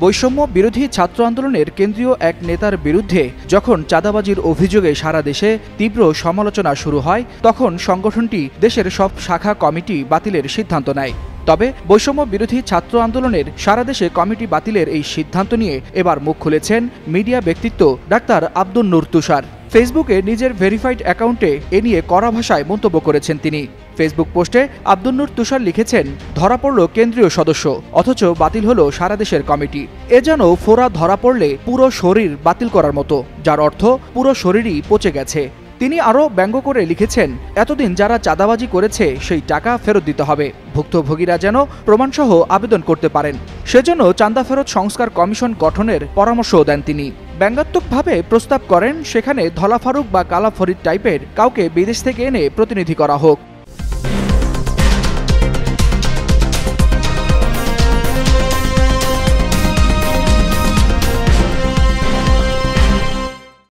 বৈষম্য বিরোধী ছাত্র আন্দোলনের কেন্দ্রীয় এক নেতার বিরুদ্ধে যখন চাঁদাবাজির অভিযোগে সারা দেশে তীব্র সমালোচনা শুরু হয়, তখন সংগঠনটি দেশের সব শাখা কমিটি বাতিলের সিদ্ধান্ত নেয়। তবে বৈষম্য বিরোধী ছাত্র আন্দোলনের সারা দেশে কমিটি বাতিলের এই সিদ্ধান্ত নিয়ে এবার মুখ খুলেছেন মিডিয়া ব্যক্তিত্ব ডাক্তার আব্দুন নূর তুষার। ফেসবুকে নিজের ভেরিফাইড অ্যাকাউন্টে এ নিয়ে কড়া ভাষায় মন্তব্য করেছেন তিনি। ফেসবুক পোস্টে আব্দুন নূর তুষার লিখেছেন, ধরা পড়ল কেন্দ্রীয় সদস্য, অথচ বাতিল হলো সারা দেশের কমিটি। এ যেন ফোড়া ধরা পড়লে পুরো শরীর বাতিল করার মতো, যার অর্থ পুরো শরীরই পচে গেছে। তিনি আরও ব্যঙ্গ করে লিখেছেন, এতদিন যারা চাঁদাবাজি করেছে সেই টাকা ফেরত দিতে হবে। ভুক্তভোগীরা যেন প্রমাণসহ আবেদন করতে পারেন। সেজন্য চাঁদা ফেরত সংস্কার কমিশন গঠনের পরামর্শও দেন তিনি। ব্যঙ্গাত্মকভাবে প্রস্তাব করেন সেখানে ধলা ফারুক বা কালা ফরিদ টাইপের কাউকে বিদেশ থেকে এনে প্রতিনিধি করা হোক।